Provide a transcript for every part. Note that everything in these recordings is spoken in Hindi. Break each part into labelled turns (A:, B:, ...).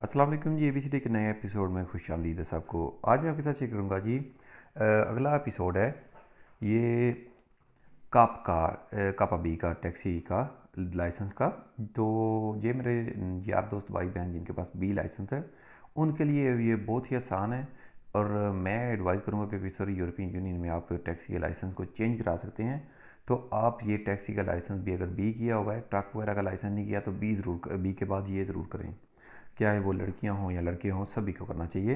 A: अस्सलाम वालेकुम जी। एबीसीडी के नए एपिसोड में खुशामदीद है सबको। आज मैं आपके साथ शेयर करूँगा जी। अगला एपिसोड है ये कापा बी का टैक्सी का लाइसेंस का। तो ये मेरे यार दोस्त भाई बहन जिनके पास बी लाइसेंस है उनके लिए ये बहुत ही आसान है। और मैं एडवाइस करूँगा क्योंकि सारी यूरोपियन यूनियन में आप टैक्सी के लाइसेंस को चेंज करा सकते हैं। तो आप ये टैक्सी का लाइसेंस भी अगर बी किया हुआ है, ट्रक वगैरह का लाइसेंस नहीं किया तो बी के बाद ये ज़रूर करें। क्या है वो लड़कियां हों या लड़के हों, सभी को करना चाहिए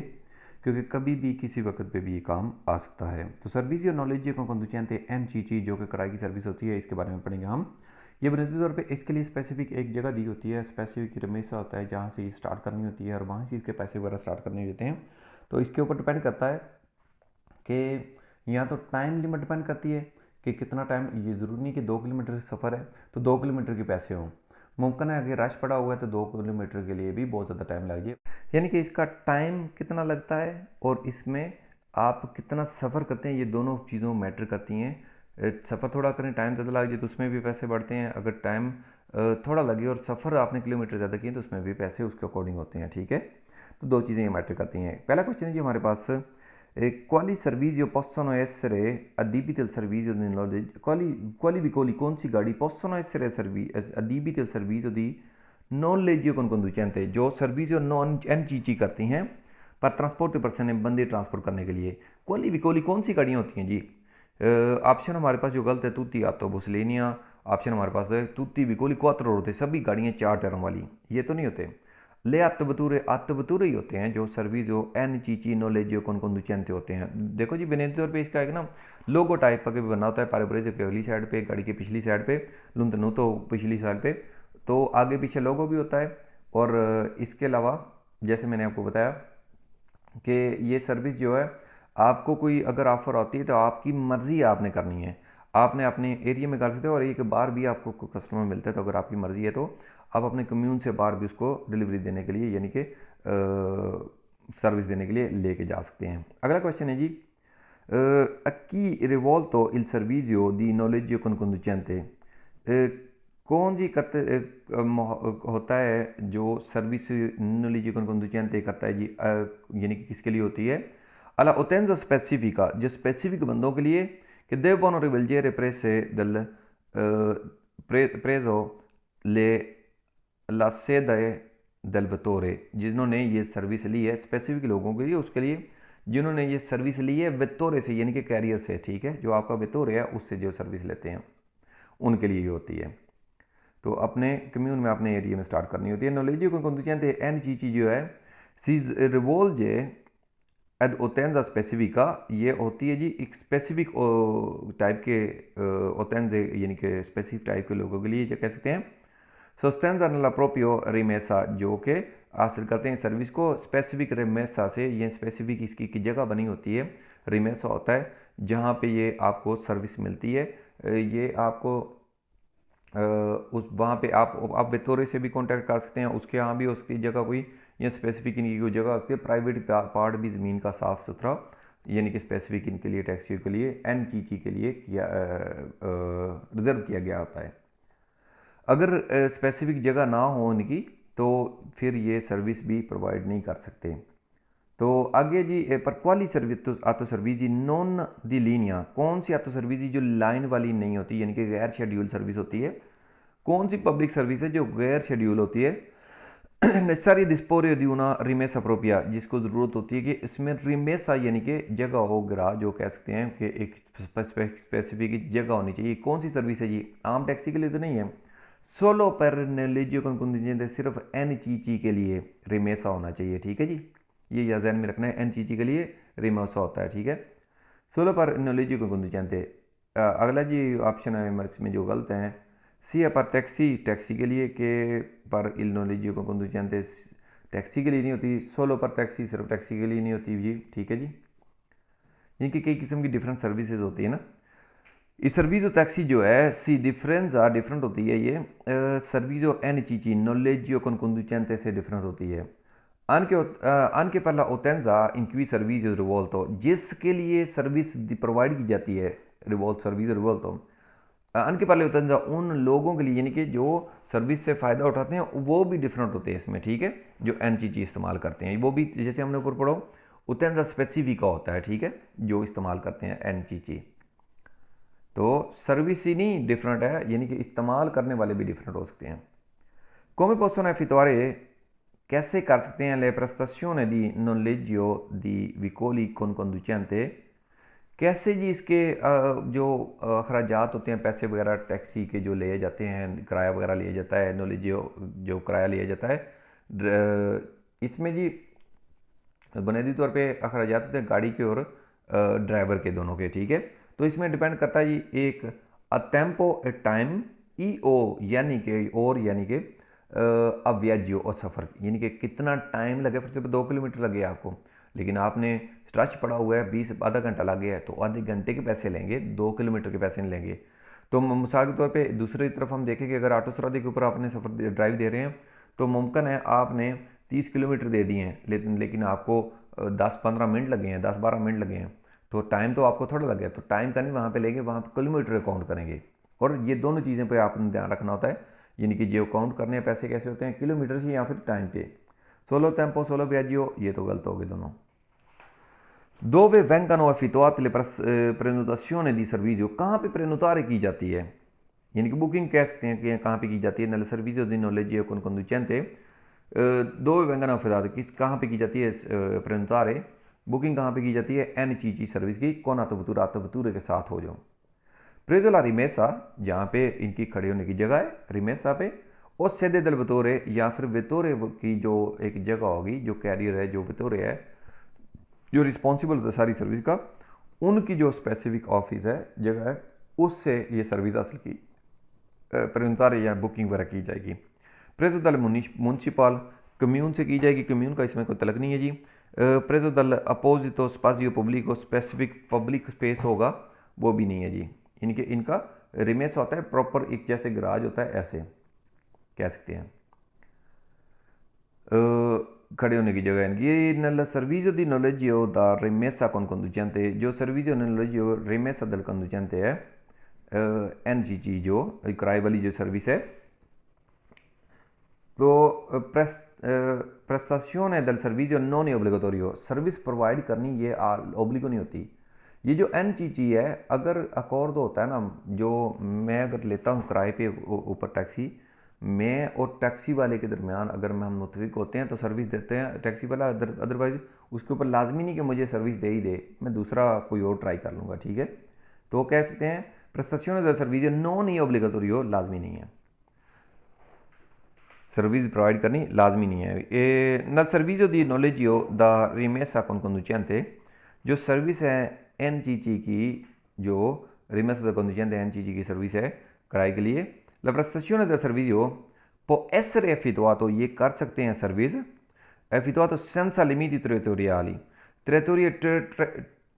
A: क्योंकि कभी भी किसी वक्त पे भी ये काम आ सकता है। तो सर्विस या नॉलेज को conducente एन चीची जो कि किराए की सर्विस होती है, इसके बारे में पढ़ेंगे हम। ये बुनियादी तौर पे इसके लिए स्पेसिफिक एक जगह दी होती है, स्पेसिफिक रमेशा होता है जहाँ से ये स्टार्ट करनी होती है और वहाँ से इसके पैसे वगैरह स्टार्ट करने होते हैं। तो इसके ऊपर डिपेंड करता है कि या तो टाइम लिमिट डिपेंड करती है कि कितना टाइम, ये ज़रूरी नहीं कि 2 किलोमीटर सफ़र है तो 2 किलोमीटर के पैसे हों। मुमकिन है अगर रश पड़ा हुआ है तो 2 किलोमीटर के लिए भी बहुत ज़्यादा टाइम लग जाए। यानी कि इसका टाइम कितना लगता है और इसमें आप कितना सफ़र करते हैं, ये दोनों चीज़ों मैटर करती हैं। सफ़र थोड़ा करें, टाइम ज़्यादा लग जाए तो उसमें भी पैसे बढ़ते हैं। अगर टाइम थोड़ा लगे और सफ़र आपने किलोमीटर ज़्यादा किए तो उसमें भी पैसे उसके अकॉर्डिंग होते हैं। ठीक है, तो दो चीज़ें ये मैटर करती हैं। पहला क्वेश्चन है जी हमारे पास, quali servizio possono essere adibiti al servizio di noleggio, quali veicoli, कौन सी गाड़ी possono essere adibiti al servizio di noleggio con conducente, जो सर्विस नॉन एन ची ची करती हैं पर ट्रांसपोर्ट पर्सन बंदे ट्रांसपोर्ट करने के लिए। क्वाली विकोली कौन सी गाड़ियाँ होती हैं जी? ऑप्शन हमारे पास जो गलत है, तुत्ती आतो बुसलेनिया। ऑप्शन हमारे पास है तुत्ती विकोली क्वात्रो होते, सभी गाड़ियाँ 4 टायरों वाली, ये तो नहीं होते। ले आत्तबतूरे ही होते हैं जो सर्विस जो एन चीची नॉलेजियो कौन conducente होते हैं। देखो जी, बुनियादी तौर पे इसका एक ना लोगो टाइप का भी बना होता है, पारब्रेज के अगली साइड पे, गाड़ी के पिछली साइड पे, लुंतनु तो पिछली साइड पे, तो आगे पीछे लोगो भी होता है। और इसके अलावा जैसे मैंने आपको बताया कि ये सर्विस जो है, आपको कोई अगर ऑफ़र आती है तो आपकी मर्ज़ी आपने करनी है, आपने अपने एरिया में कर सकते हो। और एक बार भी आपको कस्टमर मिलता है तो अगर आपकी मर्ज़ी है तो आप अपने कम्यून से बाहर भी उसको डिलीवरी देने के लिए, यानी कि सर्विस देने के लिए लेके जा सकते हैं। अगला क्वेश्चन है जी, a chi rivolto il servizio di noleggio con conducente, कौन जी करते होता है जो सर्विस नोलेजियो con conducente करता है जी, यानी कि किसके लिए होती है? alla utenza specifica, जो स्पेसिफिक बंदों के लिए, che devono rivolgere prese del preso le la sede del vettore, जिन्होंने ये सर्विस ली है, स्पेसिफिक लोगों के लिए, उसके लिए जिन्होंने ये सर्विस ली है वेत्तोरे से, यानी कि कैरियर से। ठीक है, जो आपका वेत्तोरे है उससे जो सर्विस लेते हैं उनके लिए ये होती है। तो अपने कम्यून में अपने एरिया में स्टार्ट करनी होती है। नॉलेजियो con conducente एन चीची जो है si rivolge ad utenza specifica, ये होती है जी एक स्पेसिफिक टाइप के उतेंजे, यानी कि स्पेसिफिक टाइप के लोगों के लिए जो कह सकते हैं। सोस्टेंजा नला प्रोपियो रिमेसा, जो कि हासिल करते हैं सर्विस को स्पेसिफिक रिमेसा से। ये स्पेसिफिक इसकी की जगह बनी होती है, रिमेसा होता है जहाँ पे ये आपको सर्विस मिलती है। ये आपको उस वहाँ पे आप बेतौरे से भी कांटेक्ट कर सकते हैं, उसके यहाँ भी उसकी जगह कोई या स्पेसिफिक इनकी कोई जगह उसके प्राइवेट पार्ट भी ज़मीन का साफ़ सुथरा, यानी कि स्पेसिफिक इनके लिए टैक्सी के लिए एन चीची के लिए किया रिज़र्व किया गया होता है। अगर स्पेसिफिक जगह ना हो उनकी तो फिर ये सर्विस भी प्रोवाइड नहीं कर सकते। तो आगे जी, पर क्वाली सर्विस आतो सर्विस जी नॉन दी लीनिया, कौन सी आतो सर्विस जी जो लाइन वाली नहीं होती, यानी कि गैर शेड्यूल सर्विस होती है। कौन सी पब्लिक सर्विस है जो गैर शेड्यूल होती है? नेसेसरी डिस्पोरे दी una rimessa propria, जिसको ज़रूरत होती है कि इसमें रिमेसा यानी कि जगह हो, गरा जो कह सकते हैं कि एक स्पेसिफिक जगह होनी चाहिए। कौन सी सर्विस है जी? आम टैक्सी के लिए तो नहीं है। सोलो पर नलेजियो कंकुंजेंट, सिर्फ एन चीची के लिए रिमेसा होना चाहिए। ठीक है जी, ये या जहन में रखना है, एन चीची के लिए रिमेसा होता है। ठीक है, सोलो पर नलेजियो कंकुंजेंट। अगला जी ऑप्शन है इसमें जो गलत हैं, सी है पर टैक्सी, टैक्सी के लिए, के पर इल नॉलेजियो को कंडुचेंटे, टैक्सी के लिए नहीं होती। सोलो पर टैक्सी सिर्फ टैक्सी के लिए नहीं होती जी। ठीक है जी, इनकी कई किस्म की डिफरेंट सर्विसेज होती है ना। इस सर्विस टैक्सी जो है सी डिफरेंस डिफरेंट होती है। ये service N Chichi नॉलेजियो con conducente से डिफरेंट होती है। anche per la utenza in cui servizio rivolto, जिसके लिए सर्विस प्रोवाइड की जाती है, रिवॉल्ट सर्विस रिवॉल्टो, अनके उन लोगों के लिए, यानी कि जो सर्विस से फ़ायदा उठाते हैं वो भी डिफरेंट होते हैं इसमें, ठीक है। जो एनजीजी इस्तेमाल करते हैं वो भी, जैसे हमने ऊपर पढ़ो, उतना स्पेसिफिक होता है, ठीक है, जो इस्तेमाल करते हैं एनजीजी। तो सर्विस ही नहीं डिफरेंट है, यानी कि इस्तेमाल करने वाले भी डिफरेंट हो सकते हैं। Come possono effettuare, कैसे कर सकते हैं le prestazioni di noleggio di veicoli con conducente, कैसे जी इसके जो अखराजात होते हैं, पैसे वगैरह टैक्सी के जो लिए जाते हैं, किराया वगैरह लिया जाता है, नॉलेज जो किराया लिया जाता है, इसमें जी बुनियादी तौर पे अखराजात होते हैं गाड़ी के और ड्राइवर के, दोनों के, ठीक है। तो इसमें डिपेंड करता है जी एक टेम्पो ए टाइम ई ओ, यानी कि और, यानी कि अव्याज्यो और सफ़र, यानी कि कितना टाइम लगे। फिर से 2 किलोमीटर लगे आपको, लेकिन आपने रश पड़ा हुआ है, 20 आधा घंटा लग गया है, तो आधे घंटे के पैसे लेंगे, 2 किलोमीटर के पैसे नहीं लेंगे। तो मिसाल के तौर पे दूसरी तरफ हम देखें कि अगर ऑटो सरादे के ऊपर आपने सफ़र ड्राइव दे रहे हैं, तो मुमकिन है आपने 30 किलोमीटर दे दिए हैं, लेकिन आपको 10-15 मिनट लगे हैं, 10-12 मिनट लगे हैं, तो टाइम तो आपको थोड़ा लगे, तो टाइम का नहीं वहाँ पे लेंगे, वहाँ पे किलोमीटर काउंट करेंगे। और ये दोनों चीज़ें पे आपने ध्यान रखना होता है, यानी कि जो काउंट करने हैं पैसे कैसे होते हैं, किलोमीटर से या फिर टाइम पे। सोलो टेम्पो सोलो वियाggio, ये तो गलत हो गए दोनों। Dove vengono effettuate le prenotazioni di servizio, कहाँ पे प्रेनुतारे की जाती है, यानी कि बुकिंग कह सकते हैं कि कहाँ पे की जाती है। नल सर्विस दी noleggio con conducente, dove vengono effettuate, किस कहाँ पे की जाती है प्रेनुतारे, बुकिंग कहाँ पे की जाती है, एनजीजी सर्विस की, con attivatore के साथ हो जाओ। प्रेजो ला रिमेसा, जहाँ पे इनकी खड़े होने की जगह है, रिमेसा पे, और सेदे दल वेतोरे, या फिर वेतोरे की जो एक जगह होगी, जो कैरियर है, जो वेतोरे है, जो रिस्पॉन्सिबल होता है सारी सर्विस का, उनकी जो स्पेसिफिक ऑफिस है, जगह है, उससे ये सर्विस हासिल की प्रेनुतारे या बुकिंग वगैरह की जाएगी। प्रेजो दल म्यूनसिपल, कम्यून से की जाएगी, कम्यून का इसमें कोई तलक नहीं है जी। प्रेजो दल अपोजिटो स्पाजियो पब्लिको, स्पेसिफिक पब्लिक स्पेस होगा, वो भी नहीं है जी। इनका रिमेस होता है प्रॉपर, एक जैसे गराज होता है ऐसे कह सकते हैं, खड़े होने की जगह इनकी। ये नल सर्विस दी noleggio da rimessa con conducente, जो service noleggio rimessa dal conducente है, एनजीजी जो किराए वाली जो सर्विस है, तो prestazione del servizio non è obbligatorio, service provide करनी ये ओब्लिगो नहीं होती। ये जो एनजीजी है, अगर अकॉर्ड होता है ना, जो मैं अगर लेता हूँ किराए पे ऊपर टैक्सी, मैं और टैक्सी वाले के दरमियान अगर हम मुतफिक होते हैं तो सर्विस देते हैं टैक्सी वाला, अदरवाइज उसके ऊपर लाजमी नहीं कि मुझे सर्विस दे ही दे, मैं दूसरा कोई और ट्राई कर लूँगा, ठीक है। तो कह सकते हैं prestazione del servizio non è obbligatorio, लाजमी नहीं है, सर्विस प्रोवाइड करनी लाजमी नहीं है। नल सर्विस दी noleggio da rimessa con conducente, जो सर्विस है एनजीजी की, जो rimessa da conducente एनजीजी की सर्विस है किराए के लिए, la prestazione del servizio può essere effettuato, ये कर सकते हैं service, effettuato senza limiti territoriali,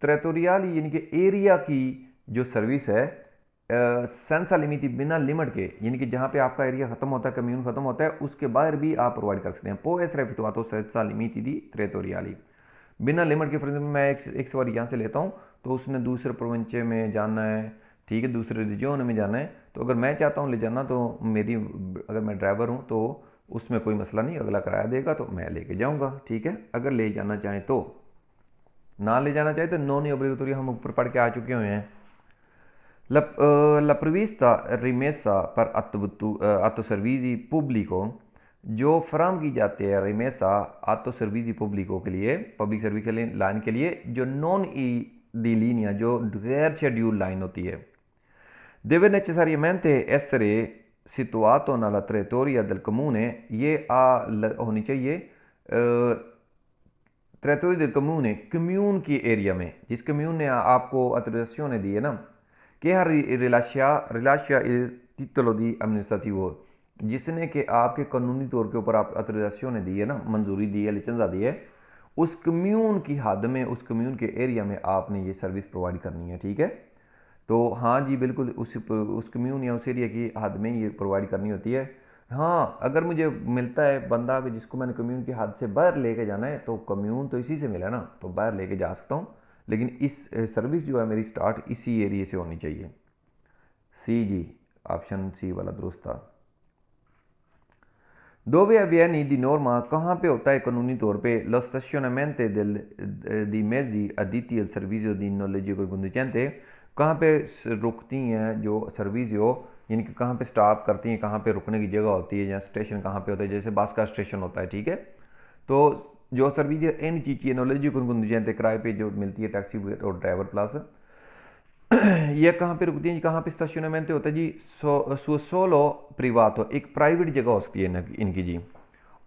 A: territoriali यानी कि एरिया की जो सर्विस है, सेंसा लिमिट, बिना लिमिट के, यानी कि जहाँ पे आपका एरिया खत्म होता है, कम्यून खत्म होता है, उसके बाहर भी आप प्रोवाइड कर सकते हैं। पो एस रेफिटवातो सेंसा लिमिट दी ट्रेटोरियाली, बिना लिमिट के। फॉर एग्जाम्पल मैं एक सवारी यहाँ से लेता हूँ, तो उसने दूसरे प्रोविंस में जाना है, ठीक है, दूसरे रीजन में जाना है, तो अगर मैं चाहता हूँ ले जाना, तो मेरी, अगर मैं ड्राइवर हूँ तो उसमें कोई मसला नहीं, अगला किराया देगा तो मैं लेके जाऊँगा, ठीक है। अगर ले जाना चाहें तो, ना ले जाना चाहे तो नॉन ऑब्लिगेटरी, हम ऊपर पढ़ के आ चुके हुए हैं। La prevista rimessa per atto servizi pubblico, जो फराम की जाती है रिमेसा atto servizi pubblico के लिए, पब्लिक सर्विस के लिए, लाइन के लिए, जो नॉन ई दी linea, जो गैर शेड्यूल लाइन होती है, deve necessariamente essere situato nella territoria del comune, ये होनी चाहिए territorio del comune, कम्यून की एरिया में, जिस कम्यून ने आपको अथोराइजेशन दी है ना, che ha rilascia il titolo di amministrativo, जिसने कि आपके कानूनी तौर के ऊपर आप अथोराइजेशन दी है ना, मंजूरी दी है, लिसेंस दी है, उस कम्यून की हद में, उस कम्यून के एरिया में आपने ये सर्विस प्रोवाइड करनी है, ठीक है। तो हाँ जी बिल्कुल, उस कम्यून या उस एरिया की हद में ये प्रोवाइड करनी होती है। हाँ, अगर मुझे मिलता है बंदा जिसको मैंने कम्यून की हद से बाहर लेके जाना है, तो कम्यून तो इसी से मिला ना, तो बाहर लेके जा सकता हूँ, लेकिन इस सर्विस जो है मेरी स्टार्ट इसी एरिया से होनी चाहिए। सी जी, ऑप्शन सी वाला दुरुस्त था। Dove avviene di norma कहाँ पे होता है कानूनी तौर पे lo stazionamento di mezzi addetti al servizio di noleggio col conducente, कहाँ पे रुकती हैं जो सर्विसियो, यानी कि कहाँ पे स्टॉप करती हैं, कहाँ पे रुकने की जगह होती है, या स्टेशन कहाँ पे होता है, जैसे बस का स्टेशन होता है, ठीक है। तो जो सर्विसियो एन चीज़ नोलेज कौन conducente किराए पे जो मिलती है टैक्सी और ड्राइवर प्लस, ये कहाँ पे रुकती है, कहाँ पे स्टेशनमेंट होता है जी, सोलो प्रिवातो, एक प्राइवेट जगह हो सकती है इनकी जी,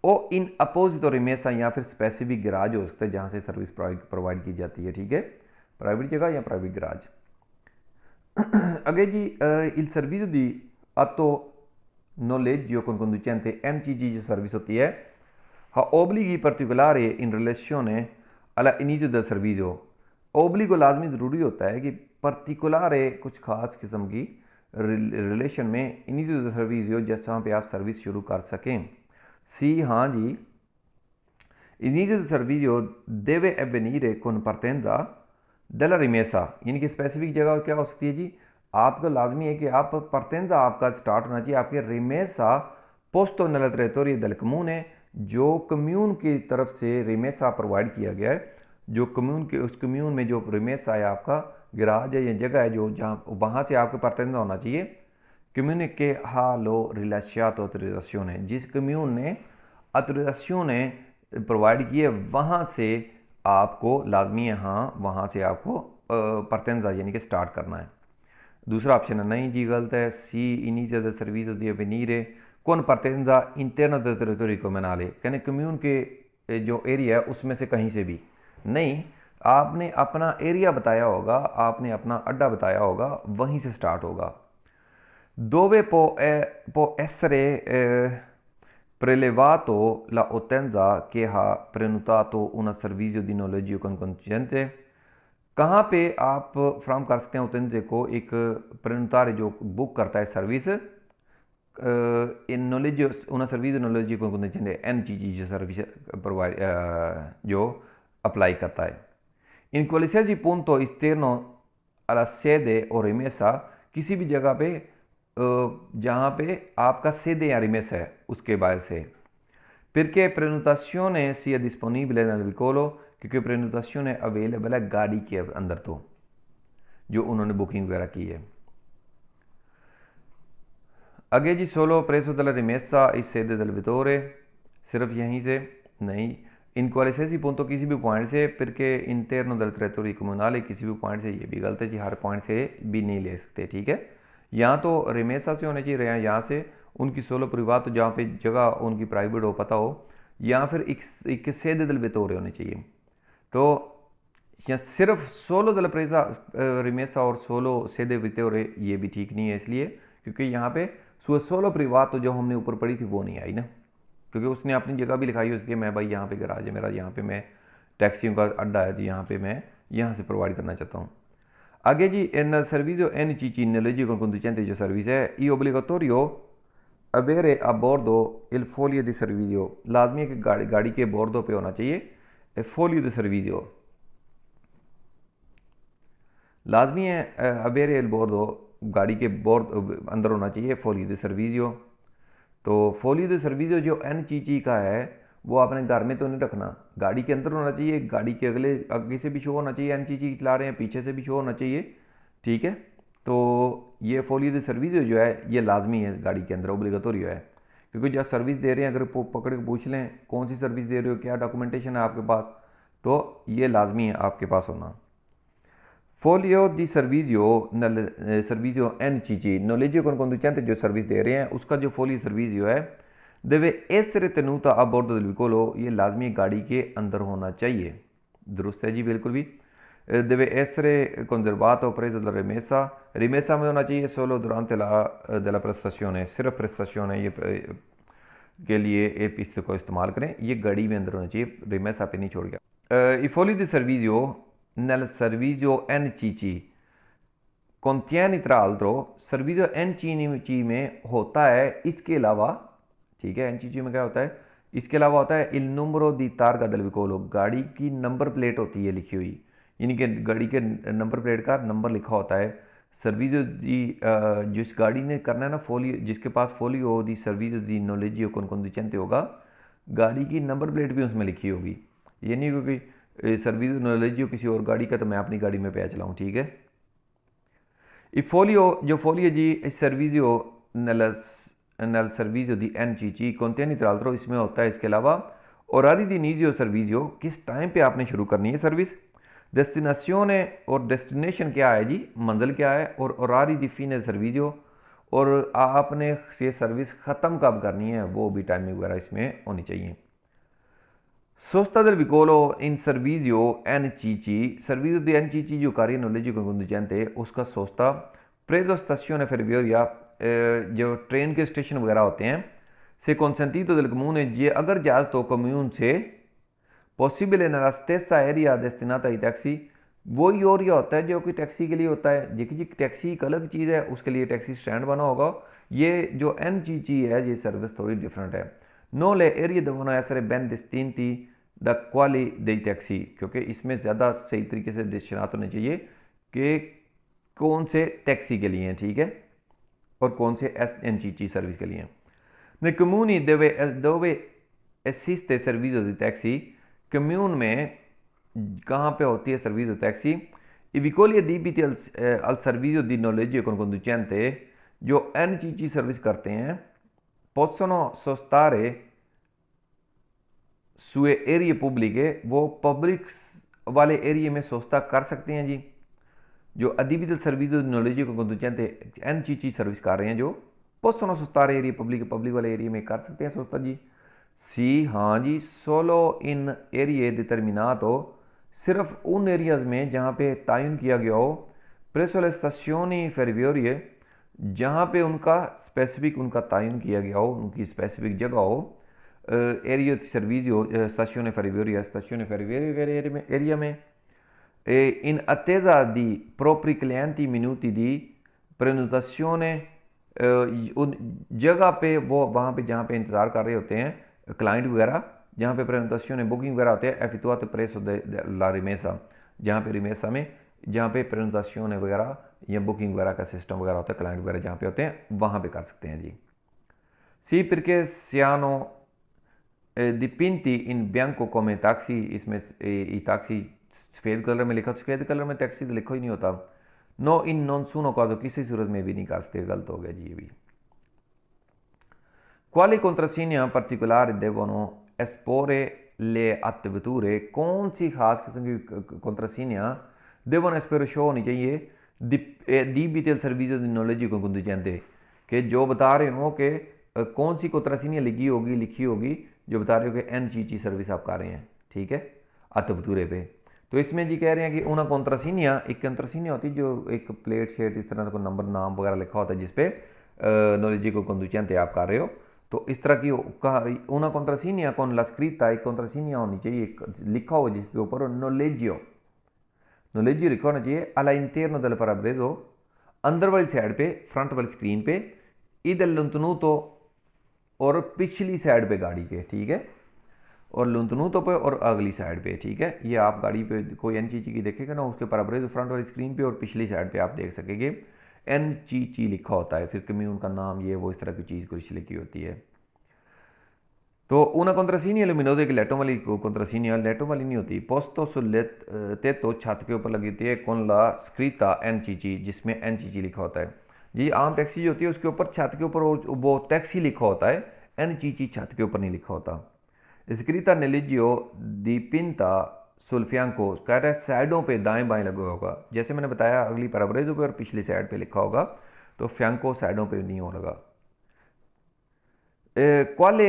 A: ओ इन अपोजिटोरी मेसा या फिर स्पेसिफिक गराज हो सकता है जहाँ से सर्विस प्रोवाइड की जाती है, ठीक है, प्राइवेट जगह या प्राइवेट गराज। अगे जी il servizio di atto noleggio con conducente MCG जो सर्विस होती है, ha obblighi particolari in relazione alla inizio del servizio, ओब्लिगो लाजमी ज़रूरी होता है कि पर्टिकुलर है कुछ खास किस्म की रिलेशन में इनिशियो सर्विस हो जहाँ पे आप सर्विस शुरू कर सकें। सी हाँ जी, इनिशियो सर्विस देवे एवेनीरे con partenza della rimessa, यानी कि स्पेसिफिक जगह क्या हो सकती है जी, आपको लाजमी है कि आप partenza आपका स्टार्ट होना चाहिए आपके रिमेसा पोस्टो nella territorio del comune, जो कम्यून की तरफ से रिमेसा प्रोवाइड किया गया है, जो कम्यून के उस कम्यून में जो रिमेसा है आपका गराज है या जगह है जो जहाँ वहाँ से आपके partenza होना चाहिए। कम्यून के हालो रिलाशियातो ऑथराइजेशन है, जिस कम्यून ने ऑथराइजेशन प्रोवाइड की है वहाँ से आपको लाजमी है, हाँ वहाँ से आपको partenza यानी कि स्टार्ट करना है। दूसरा ऑप्शन है नहीं जी, गलत है। सी initio del servizio di avvenire con partenza interno del territorio comunale, यानी कम्यून के जो एरिया है उसमें से कहीं से भी नहीं, आपने अपना एरिया बताया होगा, आपने अपना अड्डा बताया होगा, वहीं से स्टार्ट होगा। dove può essere prelevato la utenza che ha prenotato un servizio di noleggio con conducente, कहाँ पे आप फ्राम कर सकते हैं उतेंजे को, एक प्रेनुतार जो बुक करता है service in knowledge una servizio noleggio con conducente NCG जो सर्विस प्रोवाइड जो अप्लाई करता है। इन qualsiasi punto esterno alla sede o rimessa, किसी भी जगह पे जहाँ पे आपका सेदे या रिमेस है उसके बाहर से। perché prenotazione sia disponibile nel vicolo, क्योंकि prenotazione अवेलेबल है गाड़ी के अंदर, तो जो उन्होंने बुकिंग वगैरह की है। आगे जी solo preso della rimessa in sede del vettore, सिर्फ यहीं से नहीं, इन qualsiasi punto किसी भी पॉइंट से, perché interno del territorio comunale, किसी भी पॉइंट से, ये भी गलत है जी, हर पॉइंट से भी नहीं ले सकते, ठीक है। यहाँ तो रिमेसा से होने चाहिए, यहाँ से उनकी सोलो प्रिवातो जहाँ पे जगह उनकी प्राइवेट हो पता हो, या फिर एक सेदे दल वेतोरे होने चाहिए। तो या सिर्फ सोलो दल प्रेसा रिमेसा और सोलो सेदे वेतोरे ये भी ठीक नहीं है, इसलिए क्योंकि यहाँ पे सोलो प्रिवातो जो हमने ऊपर पढ़ी थी वो नहीं आई ना, क्योंकि उसने अपनी जगह भी लिखाई उसके, मैं भाई यहाँ पे गराज है मेरा, यहाँ पे मैं टैक्सियों का अड्डा है, तो यहाँ पे मैं यहाँ से प्रोवाइड करना चाहता हूँ। आगे जी nel servizio NCC noleggio con conducente जो सर्विस है, ई ओब्लिगाटोरियो avere a bordo il foglio di servizio, लाजमी है कि गाड़ी के बोर्डो पे होना चाहिए फोलियो द सर्विसियो, लाजमी है avere il bordo, गाड़ी के बोर्ड अंदर होना चाहिए फोलियो द सर्विसियो। तो फोलियो द सर्विसियो जो NCC का है वो आपने घर में तो नहीं रखना, गाड़ी के अंदर होना चाहिए, गाड़ी के आगे से भी शो होना चाहिए, NCC चला रहे हैं पीछे से भी शो होना चाहिए, ठीक है। तो ये फोलियो द सर्विस जो है ये लाजमी है गाड़ी के अंदर, ओब्लिगाटोरियो है, क्योंकि जब सर्विस दे रहे हैं अगर पकड़ के पूछ लें कौन सी सर्विस दे रहे हो, क्या डॉक्यूमेंटेशन है आपके पास, तो ये लाजमी है आपके पास होना। फोलियो दी सर्विसियो NCC noleggio con conducente जो सर्विस दे रहे हैं उसका जो फोलियो सर्विसियो है deve essere tenuta a bordo del veicolo, ये लाजमी गाड़ी के अंदर होना चाहिए, दुरुस्त है जी बिल्कुल भी। deve essere conservato preso dalla rimessa, rimessa में होना चाहिए solo durante la della prestazione, सिर्फ prestazione ये के लिए ये इस को इस्तेमाल करें, ये गाड़ी में अंदर होना चाहिए, rimessa पे नहीं छोड़ गया। I fogli di servizio nel servizio NCC contiene tra l'altro, servizio NCC में होता है इसके अलावा, ठीक है, NCC में क्या होता है, इसके अलावा होता है il numero di targa del veicolo, गाड़ी की नंबर प्लेट होती है लिखी हुई, यानी कि गाड़ी के नंबर प्लेट का नंबर लिखा होता है, सर्विस दी जिस गाड़ी ने करना है ना फोलियो, जिसके पास फोलियो दी सर्विस दी नॉलेज कौन conducente होगा, गाड़ी की नंबर प्लेट भी उसमें लिखी होगी। ये नहीं क्योंकि सर्विस नॉलेज किसी और गाड़ी का तो मैं अपनी गाड़ी में पे चलाऊँ, ठीक है। Il foglio di servizio nel servizio di NCC contiene tra l'altro इसमें होता है इसके अलावा orari di inizio servizio, किस टाइम पे आपने शुरू करनी है सर्विस, डेस्टिनेशन और डेस्टिनेशन क्या है जी, मंजिल क्या है, और orari di fine servizio, और आपने ये सर्विस ख़त्म कब करनी है वो भी टाइमिंग वगैरह इसमें होनी चाहिए। Sosta del vicolo in servizio NCC, servizio di NCC जो कार्य नॉलेज conducente है उसका सोस्ता preso stazione ferroviaria, जो ट्रेन के स्टेशन वगैरह होते हैं, से consentito del comune जे अगर जहाज तो कम्यून से possibile nella stessa area destinata ai taxi, वही एरिया होता है जो कि टैक्सी के लिए होता है। जी टैक्सी एक अलग चीज़ है, उसके लिए टैक्सी स्टैंड बना होगा। ये जो NCC है ये सर्विस थोड़ी डिफरेंट है। नो ले एरिया devono essere ben distinti द क्वाली दे टैक्सी, क्योंकि इसमें ज़्यादा सही तरीके से डिस्टिनात होने चाहिए कि कौन से टैक्सी के लिए हैं, ठीक है, और कौन से NCC सर्विस के लिए हैं। Nei comuni dove esiste servizio di taxi, commune में कहाँ पे होती है service di taxi, i vicoli adibiti al servizio di noleggio con conducente, जो NCC सर्विस करते हैं, possono sostare सुए एरिए पुब्लिके, वो पब्लिक वाले एरिए में सोचता कर सकते हैं जी। जो अदीबितल सर्विस नॉलेज को conducente NCC सर्विस कर रहे हैं, जो possono sostare एरिए पब्लिक वाले एरिए में कर सकते हैं सोचता जी। सी हाँ जी, सोलो इन एरिए डिटर्मिनातो, सिर्फ उन एरियाज में जहाँ पे तयन किया गया हो, presso le stazioni ferroviarie, जहाँ पे उनका स्पेसिफिक उनका तयन किया गया हो, उनकी स्पेसिफिक जगह हो, एरिया सर्विसियो stazione ferroviaria, stazione ferroviaria area में, in attesa di propri clienti minuti di prenotazione, उन जगह पे वो वहाँ पे जहाँ पे इंतज़ार कर रहे होते हैं क्लाइंट वगैरह, जहाँ पे prenotazione बुकिंग वगैरह होते हैं, effettuate presso la rimessa, जहाँ पे रिमेसा में जहाँ पे prenotazione वगैरह या बुकिंग वगैरह का सिस्टम वगैरह होता है, क्लाइंट वगैरह जहाँ पे होते हैं वहाँ पे कर सकते हैं जी। सी perché siano dipinti in bianco come taxi, इसमें ई टैक्सी सफ़ेद कलर में लिखा, सफ़ेद कलर में टैक्सी तो लिखा ही नहीं होता। नो इन नॉन सुनो काजो, किसी सूरत में भी नहीं कर सकते, गलत हो गया जी ये भी। Quali contrasegna particolari devono esporre le attivature, कौन सी खास किस्म की contrasegna devono esporre शो होनी चाहिए दी बीटेल सर्विस नॉलेज को conducente, कि जो बता रहे हो कि कौन सी contrasegna लिखी होगी जो बता रहे हो कि NCC सर्विस आप कर रहे हैं, ठीक है, अतवतूरे पे। तो इसमें जी कह रहे हैं कि उना contrasegna, एक contrasegna होती है जो एक प्लेट शेट इस तरह का नंबर नाम वगैरह लिखा होता है जिसपे नॉलेज को conducente आप कर रहे हो। तो इस तरह की una contrasegna con la scritta, एक contrasegna होनी चाहिए लिखा हो जिसके ऊपर नॉलेजियो लिखा होना चाहिए all'interno del parabrezzo, अंदर वाली साइड पे, फ्रंट वाली स्क्रीन पे, इधर लुंतनूतो और पिछली साइड पे गाड़ी के, ठीक है, और लुंतनूतो पे और अगली साइड पे, ठीक है। ये आप गाड़ी पे कोई NCC की देखेगा ना, उसके parabrezzo फ्रंट वाली स्क्रीन पे और पिछली साइड पे आप देख सकेंगे NCC लिखा होता है, फिर कम्यून का नाम ये वो इस तरह की चीज़ कुछ लिखी होती है। तो una contrasegna luminosa की लाइटों वाली contrasegna लाइटों वाली नहीं होती, पोस्तो sul tetto, छत के ऊपर लगी होती है, con la scritta NCC, जिसमें NCC लिखा होता है जी। आम टैक्सी जो होती है उसके ऊपर छत के ऊपर वो टैक्सी लिखा होता है, NCC छत के ऊपर नहीं लिखा होता। स्क्रीता नेलिजियो दीपिंता sul fianco, कह रहा है साइडों पे दाएं बाएं लगा होगा, जैसे मैंने बताया अगली parabrezzo पे और पिछली साइड पे लिखा होगा, तो fianco साइडों पे नहीं होगा। Quale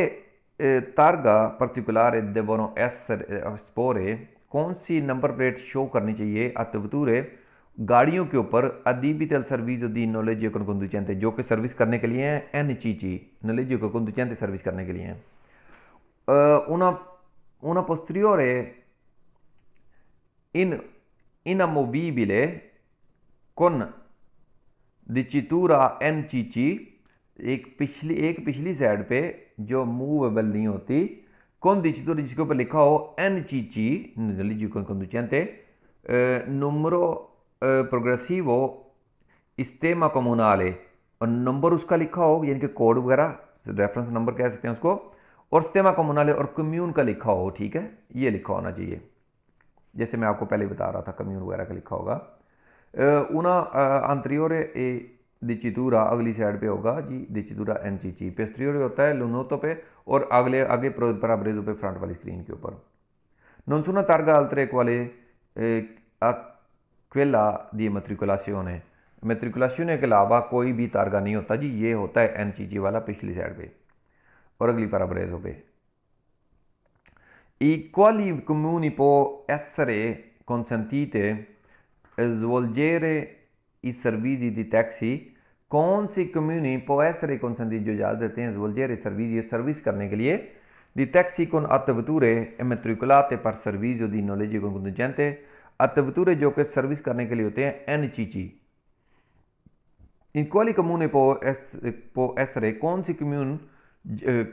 A: targa particolare devono essere esporre, कौन सी नंबर प्लेट शो करनी चाहिए अतवतूरे गाड़ियों के ऊपर अदीबितल सर्विस दी नॉलेज को conducente, जो कि सर्विस करने के लिए हैं NCC नॉलेज को conducente सर्विस करने के लिए हैं। una posteriore inamovibile con dicitura NCC, एक पिछली साइड पे जो मूवेबल नहीं होती, कौन dicitura जिसके ऊपर लिखा हो NCC नॉलेज को conducente, numero progressivo इस्तेमा कम्युनाले, और नंबर उसका लिखा हो, यानी कि कोड वगैरह, रेफरेंस नंबर कह सकते हैं उसको, और इस्तेमा कम्युनाले और कम्यून का लिखा हो, ठीक है, ये लिखा होना चाहिए, जैसे मैं आपको पहले बता रहा था कम्यून वगैरह का लिखा होगा। una anteriore e dicitura अगली साइड पे होगा जी, dicitura एनचीची, पेस्ट्रियोरे होता है लुनोतो पे, और अगले आगे parabrezzo पे फ्रंट वाली स्क्रीन के ऊपर। Non sono targa altre quale a quella di matricolazione, matriculation के अलावा कोई भी तारगा नहीं होता जी, ये होता है एनचीची वाला पिछली साइड पे और अगली parabrezzo पे। I quali comuni può essere consentite svolgere i servizi di taxi, कौन सी कम्युनी può essere consentiti, जो इजाज़त देते हैं svolgere servizi, सर्विस करने के लिए, di taxi con attivature immatricolate per servizio di noleggio con conducente, attivature जो कि सर्विस करने के लिए होते हैं एनचीची। इन quali comune può essere, कौन सी कम्यून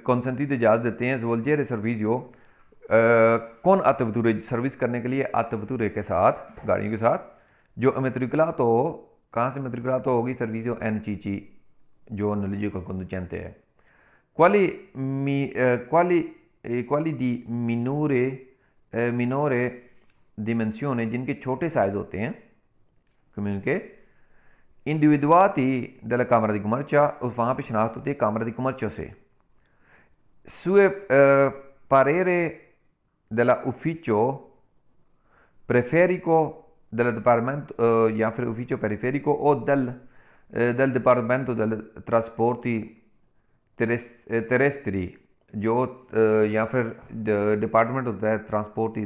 A: consentite इजाज़त देते हैं svolgere servizio कौन attivature, सर्विस करने के लिए attivature के साथ, गाड़ियों के साथ, जो मेट्रिकुलातो, कहाँ से मेट्रिकुलातो होगी, सर्विसियो एनचीची, जो नोलेggio con conducente है। क्वाली दी मिनोरे डिमेंसियोने, जिनके छोटे साइज होते हैं कम्यून के, इंडिविजुआती della Camera di Commercio, वहाँ पे शनाख्त होती है कामरा दी कमर्चो से। Sue parere della ufficio preferico del dipartimento या फिर ufficio periferico o del dipartimento del trasporti terrestri, जो या फिर डिपार्टमेंट होता है ट्रांसपोर्टी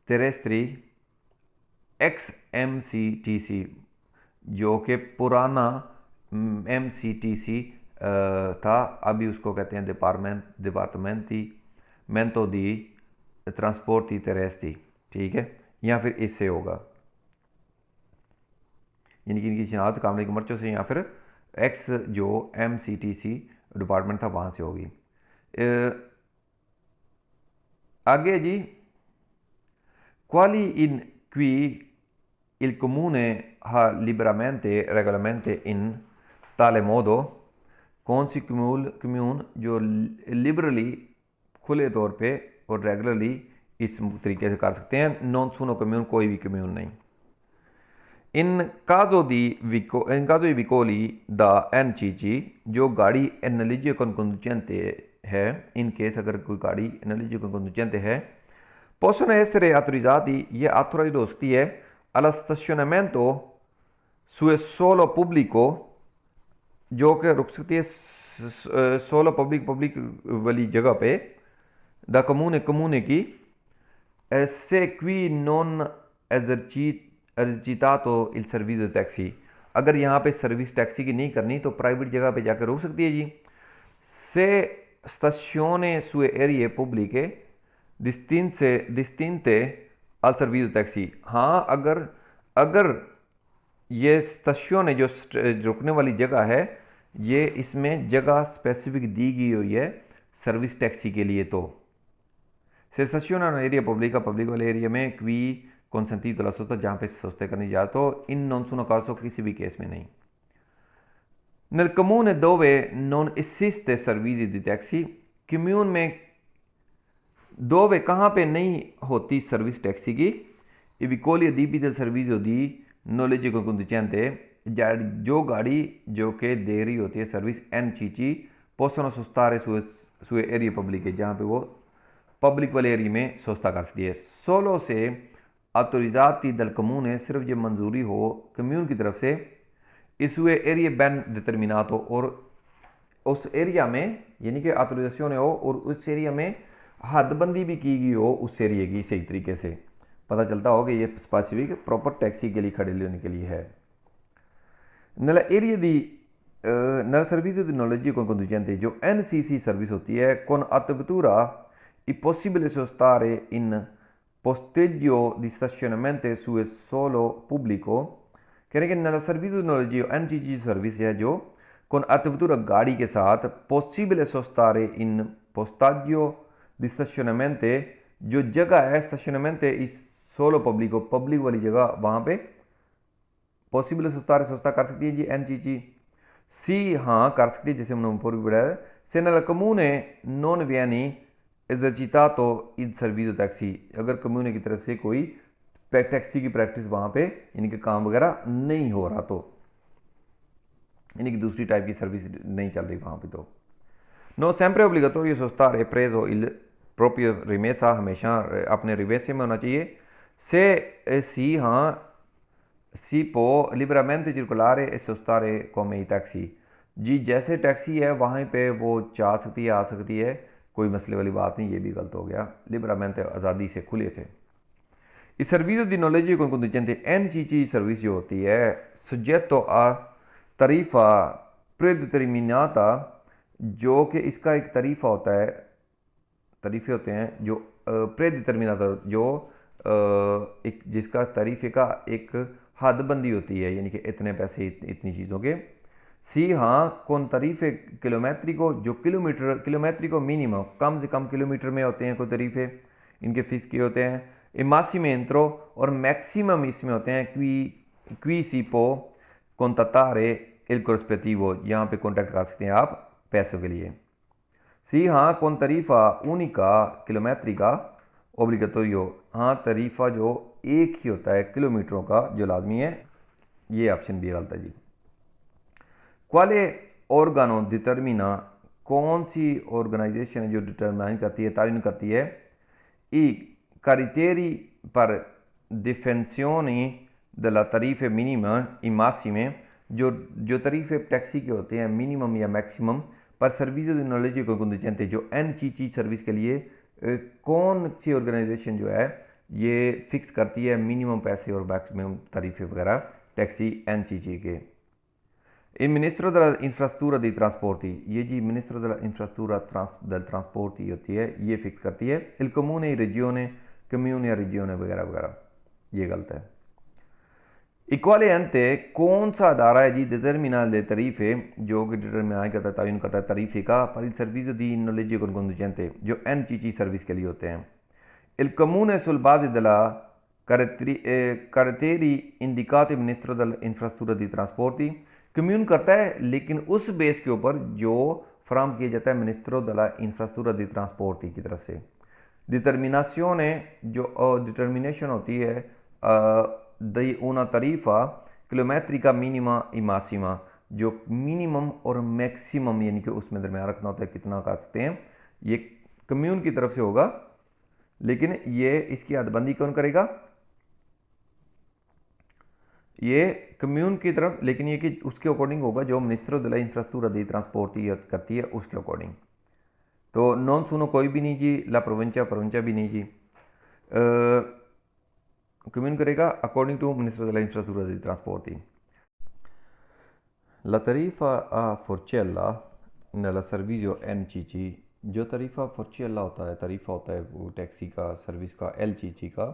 A: टेरेस्ट्री, XMCTC, जो कि पुराना MCTC था, अभी उसको कहते हैं डिपार्टमेंटो दी ट्रांसपोर्टी टेरेस्ट्री, ठीक है, या फिर इससे होगा, यानी कि इनकी शनाख्त कामरे की मर्चों से या फिर एक्स जो MCTC डिपार्टमेंट था वहाँ से होगी। आगे जी, quali in cui il comune ha liberamente regolarmente in tale modo, कौन सी कम्यून जो लिबरली खुले तौर पे और रेगुलरली इस तरीके से कर सकते हैं, नॉन सुनो कम्यून कोई भी कम्यून नहीं। इन काजो ई विकोली द एनचीची, जो गाड़ी नोलेggio con conducente है, इन केस अगर कोई गाड़ी नोलेggio con conducente है, possono essere autorizzati, ये ऑथोराइज हो सकती है, allo stazionamento su solo pubblico, जो कि रुक सकती है सोलो पब्लिक वाली जगह पे, द कम्यूने की, से क्वी non esercitato il servizio di taxi, अगर यहाँ पे सर्विस टैक्सी की नहीं करनी तो प्राइवेट जगह पे जाकर रुक सकती है जी। से stazione sue aree pubbliche distinte al servizio di taxi, हाँ अगर ये स्टेशन जो रुकने वाली जगह है, ये इसमें जगह स्पेसिफिक दी गई हुई है सर्विस टैक्सी के लिए, तो से स्टेशन एरिया पब्लिक वाले एरिया में क्वी consentito la sosta, जहाँ पे सोस्ते करनी जाए, तो इन non sono caso किसी भी केस में नहीं। Nel comune dove non esiste servizi di taxi, commune में dove कहाँ पे नहीं होती सर्विस टैक्सी की, i vicoli adibiti del servizio di noleggio con conducente, जो गाड़ी जो कि दे रही होती है service एनचीची, possono sostare sue aree pubbliche, जहाँ पे वो पब्लिक वाले एरिया में सोस्ता कर सकती है। सोलो से autorizzati dal comune, सिर्फ ये मंजूरी हो कम्यून की तरफ से, इसुए एरिया बैन डिटर्मिनातो, और उस एरिया में यानी कि ऑथोराइजेशन हो और उस एरिया में हदबंदी भी की गई हो उस एरिया की, सही तरीके से पता चलता हो कि ये स्पेसिफिक प्रॉपर टैक्सी के लिए खड़े लेने के लिए है। नला एरिया दी नल सर्विस दी noleggio con conducente, जो NCC सर्विस होती है, con attivatura i possibile sostare in posteggio di stazionamento su solo pubblico, कह रहे हैं कि नल सर्विस दी noleggio NCC सर्विस है जो con attivatura गाड़ी के साथ possibile sostare in postaggio di stazionamento, जो जगह है stazionamento इस सोलो पब्लिक वाली जगह, वहाँ पे पॉसिबल सस्ता सस्ता कर सकती है जी NCC। सी हाँ कर सकती है, जैसे हमने ऊपर भी बढ़ाया। से nella comune non viene esercitato il servizio taxi, अगर कम्यूने की तरफ से कोई टैक्सी की प्रैक्टिस वहाँ पे यानी कि काम वगैरह नहीं हो रहा, तो यानी कि दूसरी टाइप की सर्विस नहीं चल रही वहाँ पे। तो no sempre obbligatorio sostare preso il proprio rimessa, हमेशा अपने रिवेसे में होना चाहिए। से सी हाँ सी पो liberamente circolare e sostare come i taxi, जी जैसे टैक्सी है वहाँ पे वो जा सकती है आ सकती है, कोई मसले वाली बात नहीं। ये भी गलत हो गया, liberamente आज़ादी से खुले थे। इस सर्विस दी नॉलेज con contingente NCC सर्विस जो होती है soggetto a tarifa predeterminata, जो कि इसका एक तरीफा होता है, तरीफे होते हैं जो प्रेडिटर्मिनाता, जो एक जिसका तरीफे का एक हदबंदी होती है, यानी कि इतने पैसे इतनी चीज़ों के। सी हाँ कौन तरीफे किलोमेट्री को, जो किलोमेट्री को मिनिमम कम से कम किलोमीटर में होते हैं कोई तरीफे, इनके फीस के होते हैं। इमासीमेंट्रो और मैक्सिमम इसमें होते हैं क्वी सीपो कॉन्टाक्टारे इल कोस्पेटिवो, यहाँ पे कॉन्टैक्ट कर सकते हैं आप पैसों के लिए। सी हाँ कौन तरीफा única किलोमेट्रिका ओब्लिगatorio, हाँ तरीफा जो एक ही होता है किलोमीटरों का जो लाजमी है। ये ऑप्शन भी गलत है जी। क्वाले ऑर्गानो डिटर्मिना, कौन सी ऑर्गेनाइजेशन है जो डिटरमाइन करती है, तयन करती है ई criteri per definizione della tariffe minima e massime, जो तरीफे टैक्सी के होते हैं मिनिमम या मैक्सिमम पर सर्विस दी नॉलेज को contingente, जो NCC सर्विस के लिए कौन सी ऑर्गेनाइजेशन जो है ये फिक्स करती है मिनिमम पैसे और मैक्सिमम तरीफे वगैरह टैक्सी NCC के। Il ministro della infrastruttura dei trasporti, ये जी minister della infrastruttura del trasporti होती है, ये फिक्स करती है। il comune, regione, commune या regione वगैरह वगैरह, ये गलत है। इक्वाले ente, कौन सा अदारा है जी डिटर्मिना ले तरीफे, जो कि डिटर्मिना करता है, तयन करता है तरीफे का पर il servizio di noleggio con conducente, जो NCC सर्विस के लिए होते हैं। il comune sul base della caratteri indicati ministro dell'infrastruttura di trasporti, commune करता है लेकिन उस बेस के ऊपर जो फ्राहम किया जाता है मिनिस्ट्रो दला इंफ्रास्ट्रक्चर दी ट्रांसपोर्टी की तरफ से। डिटर्मिनासियोने, जो डिटर्मिनेशन होती है दी una तरीफा किलोमेट्रिका मिनिमा ई मासिमा, जो मिनिमम और मैक्सिमम यानी कि उसमें दरमियान रखना होता है कितना कर सकते हैं, ये कम्यून की तरफ से होगा। लेकिन ये इसकी हदबंदी कौन करेगा, ये कम्यून की तरफ, लेकिन ये कि उसके अकॉर्डिंग होगा जो मिनिस्ट्रो दella infrastruttura dei trasporti करती है उसके अकॉर्डिंग। तो नॉन सुनो कोई भी नहीं जी, ला प्रोविंचा भी नहीं जी, कम्यून करेगा अकॉर्डिंग टू मिनिस्ट्रो della infrastruttura dei trasporti। La tariffa a forcella nella servizio NCC, जो तरीफा फॉर्चेला होता है, तरीफा होता है वो टैक्सी का सर्विस का LCC का,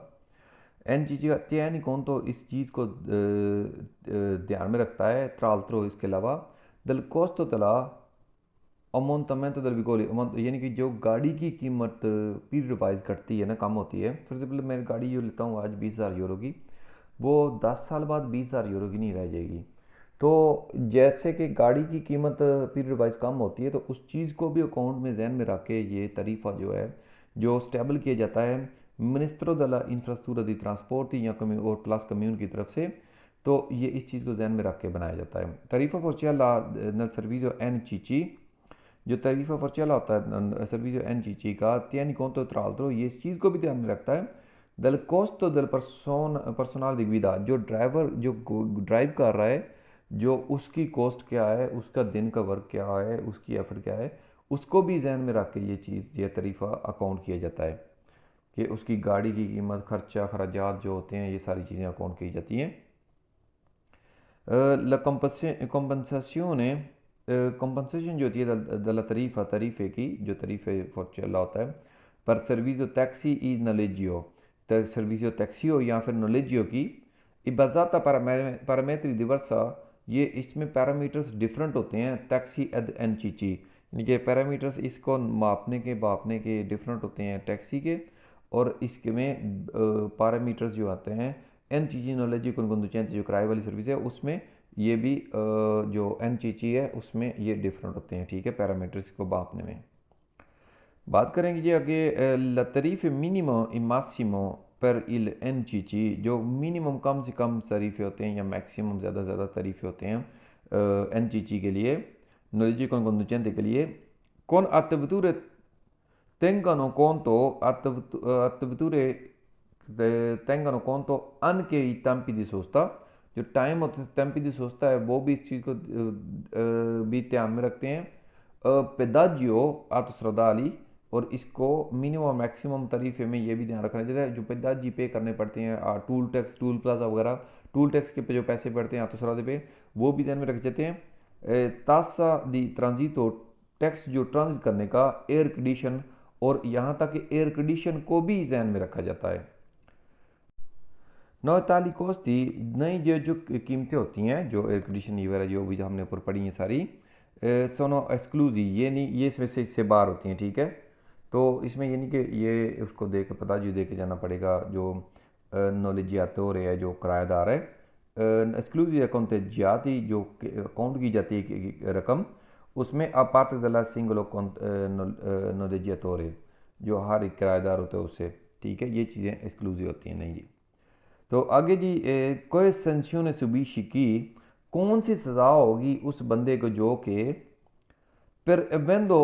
A: NCC का त्यानी कौन तो इस चीज़ को ध्यान में रखता है ट्राल्त्रो, इसके अलावा दल कोस्तो तला अमोंटमेंट दल विकोली, यानी कि जो गाड़ी की कीमत पीरियड वाइज घटती है ना, कम होती है। फॉर एग्जाम्पल मैं गाड़ी जो लेता हूँ आज 20,000 यूरो की, वो 10 साल बाद 20,000 यूरो की नहीं रह जाएगी। तो जैसे कि गाड़ी की कीमत पीरियड वाइज कम होती है, तो उस चीज़ को भी अकाउंट में जहन में रख के ये तरीफा जो है जो स्टेबल किया जाता है मिनिस्ट्रो दला इंफ्रास्ट्रक्चर दी ट्रांसपोर्टी या और प्लस कम्यून की तरफ से, तो ये इस चीज़ को जहन में रख के बनाया जाता है। तरीफा फॉर्चेला नल सर्विसो NCC, जो तरीफा फॉर्चेला होता है सर्विसो NCC का त्यानी कौन तो ट्राल्त्रो, ये इस चीज़ को भी ध्यान में रखता है दल कोस्तो दल पर्सोनल दी गुइदा, जो ड्राइवर जो ड्राइव कर रहा है, जो उसकी कॉस्ट क्या है, उसका दिन का वर्क क्या है, उसकी एफर्ट क्या है, उसको भी जहन में रख के ये चीज़ ये तरीफा अकाउंट किया जाता है कि उसकी गाड़ी की कीमत, खर्चा खराजात जो होते हैं, ये सारी चीज़ें अकाउंट की जाती हैं। कंपनसेशन जो होती है दला तरीफा, तरीफे की, जो तरीफे फॉर्चेला होता है पर सर्विसो टैक्सी ई नोलेजियो, सर्विसो टैक्सी हो या फिर नोलेजियो की इबाजाता पैरामीटर दिवर्सा, ये इसमें पैरामीटर्स डिफरेंट होते हैं टैक्सी एड NCC, यानी कि पैरामीटर्स इसको मापने के डिफरेंट होते हैं टैक्सी के, और इसके में पैरामीटर्स जो आते हैं NCC नॉलेज con conducente जो किराए वाली सर्विस है उसमें ये भी जो NCC है उसमें ये डिफरेंट होते हैं, ठीक है, पैरामीटर्स को मापने में। बात करेंगे जी आगे la tarife minimo e massimo per il NCC, जो मिनिमम कम से कम तरीफे होते हैं या मैक्सिमम ज़्यादा से ज़्यादा तरीफे होते हैं NCC के लिए, नॉलेज con conducente के लिए, con attivature tengano conto attivature tengano conto anche i tempi di sosta, जो टाइम और tempi di sosta है वो भी इस चीज़ को भी ध्यान में रखते हैं। पेदाजियो autostradali, और इसको मिनिमम मैक्सिमम तरीफे में ये भी ध्यान रखना चाहिए जो पेदाजी पे करने पड़ते हैं, टूल टैक्स, टूल प्लाजा वगैरह, टूल टैक्स के पे जो पैसे पड़ते हैं autostrade पे वो भी ध्यान में रख जाते हैं। तासा दी ट्रांजिटो, टैक्स जो ट्रांजिट करने का, एयर कंडीशन, और यहाँ तक कि एयर कंडीशन को भी ध्यान में रखा जाता है। नौ ताली कोस्ती नई जो कीमतें होती हैं जो एयर कंडीशन वगैरह जो भी हमने ऊपर पढ़ी हैं सारी, सोनो एक्सक्लूसिव, ये नहीं, ये इससे बाहर होती हैं, ठीक है। तो इसमें ये नहीं कि ये उसको दे के पता जी दे के जाना पड़ेगा जो नॉलेज आते हो रहे है जो किराएदार है। एक्सक्लूसिव अकाउंट जाती जो अकाउंट की जाती है रकम, उसमें अपार्ट दला सिंगल नॉलेज आते हो रहे जो हर एक किराएदार होता है उससे, ठीक है, ये चीज़ें एक्सक्लूसिव होती हैं नहीं जी। तो आगे जी कोई संशोधन सुबीशी की कौन सी सज़ा होगी उस बंदे को जो कि per avendo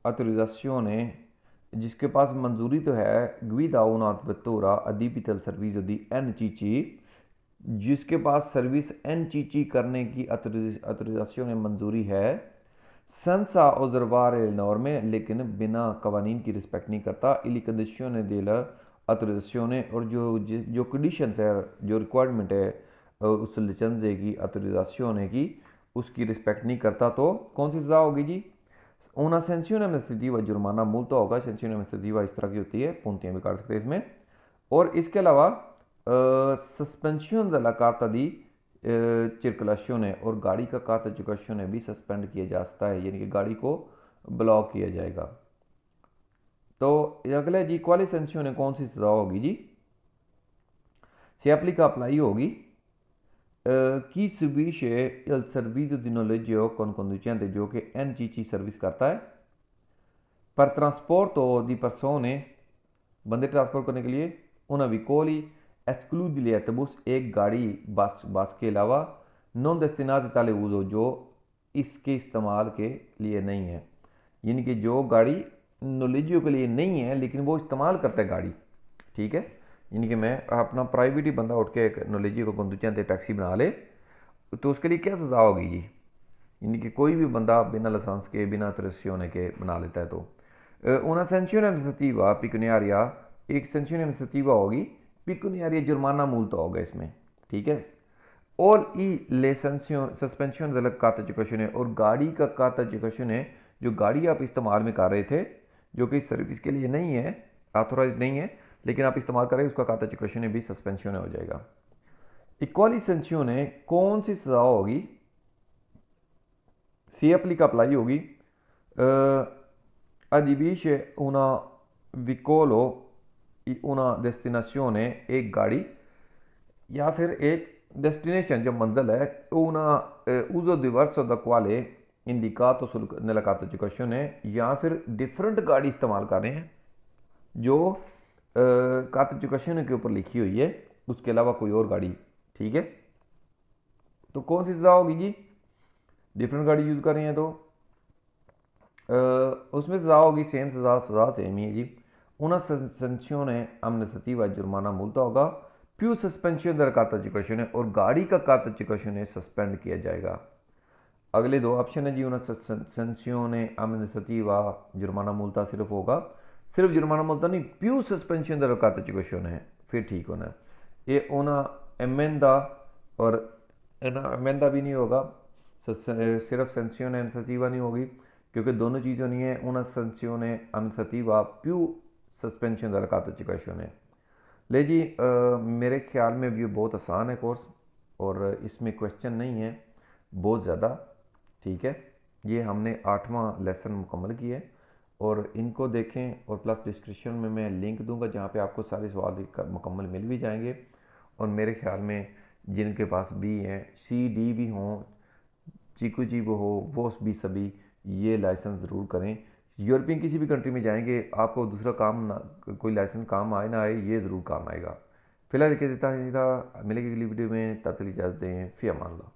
A: autorizzazione, जिसके पास मंजूरी तो है, guida una vettura adibita al servizio di NCC, जिसके पास सर्विस NCC करने की ऑथराइजेशन मंजूरी है, senza osservare le norme, लेकिन बिना कवानीन की रिस्पेक्ट नहीं करता, ili condizione della ऑथराइजेशन, और जो कंडीशंस है, जो रिक्वायरमेंट है उस लिसेंसे की, ऑथराइजेशन की, उसकी रिस्पेक्ट नहीं करता तो कौन सी सज़ा होगी जी? una sanzione amministrativa, जुर्माना मुल्ता होगा। sanzione amministrativa इस तरह की होती है, पूंतियाँ भी काट सकते हैं इसमें। और इसके अलावा suspension della carta di circolazione, और गाड़ी का carta di circolazione भी सस्पेंड किया जा सकता है, यानी कि गाड़ी को ब्लॉक किया जाएगा। तो अगले जी quale sanzione, कौन सी सज़ा होगी जी? से applica अप्लाई होगी chi subisce il servizio di noleggio con conducente, जो कि NCC सर्विस करता है, पर ट्रांसपोर्ट di persone, बंदे ट्रांसपोर्ट करने के लिए, una vicoli esclude l'autobus, एक गाड़ी बस के अलावा, non destinati tale uso, जो इसके इस्तेमाल के लिए नहीं है, यानी कि जो गाड़ी नॉलेजियो के लिए नहीं है लेकिन वो इस्तेमाल करता है गाड़ी, ठीक है, यानी कि मैं अपना प्राइवेट ही बंदा उठ के एक नॉलेजियो को कंडुचेंते टैक्सी बना ले तो उसके लिए क्या सज़ा होगी जी? यानी कि कोई भी बंदा बिना लाइसेंस के, बिना ऑथराइजेशन के बना लेता है तो una sanzione amministrativa pecuniaria, एक sanzione amministrativa होगी, pecuniaria जुर्माना मूलता होगा इसमें, ठीक है। और ई ले suspension della carta di circolazione, और गाड़ी का carta di circolazione, जो गाड़ी आप इस्तेमाल में कर रहे थे जो कि सर्विस के लिए नहीं है, ऑथोराइज नहीं है, लेकिन आप इस्तेमाल करें, उसका carta di circolazione भी सस्पेंशन हो जाएगा। इक्वाली sanzione, कौन सी सज़ा होगी? सी एप्लीका अप्लाई होगी adibisce una vicolo una destinazione, एक गाड़ी या फिर एक डेस्टिनेशन जो मंजिल है, una uso diverso da quale indicato nella carta di circolazione, या फिर डिफरेंट गाड़ी इस्तेमाल कर रहे हैं जो carta di circolazione के ऊपर लिखी हुई है, उसके अलावा कोई और गाड़ी, ठीक है। तो कौन सी सज़ा होगी जी? डिफरेंट गाड़ी यूज़ कर रहे हैं तो उसमें सज़ा होगी सेम सज़ा सेम ही है जी। una sanzione amministrativa, जुर्माना मुल्ता होगा, più सस्पेंशन दर carta di circolazione, और गाड़ी का carta di circolazione सस्पेंड किया जाएगा। अगले दो ऑप्शन है जी, una sanzione amministrativa, जुर्माना मुल्ता सिर्फ होगा, सिर्फ जुर्माना मुल्ता नहीं, più सस्पेंशन दर carta di circolazione है, फिर ठीक होना है। ये una emenda, और एमेंदा भी नहीं होगा, सिर्फ sanzione amministrativa नहीं होगी, क्योंकि दोनों चीज़ें नहीं है। una sanzione amministrativa più suspension della carta di circolazione। ले जी मेरे ख्याल में भी ये बहुत आसान है कोर्स, और इसमें क्वेश्चन नहीं है बहुत ज़्यादा, ठीक है। ये हमने 8वां लेसन मुकम्मल किया है, और इनको देखें, और प्लस डिस्क्रिप्शन में मैं लिंक दूंगा जहाँ पे आपको सारे सवाल मुकम्मल मिल भी जाएंगे। और मेरे ख्याल में जिनके पास बी हैं, सी डी भी हों, चीकू जी वो हो, वो भी सभी ये लाइसेंस ज़रूर करें। यूरोपियन किसी भी कंट्री में जाएंगे, आपको दूसरा काम ना, कोई लाइसेंस काम आए ना आए, ये ज़रूर काम आएगा। फिलहाल के देता है, मिलेगी अगली वीडियो में, तब तक इजाज़त दें, फ़ी अमान अल्लाह।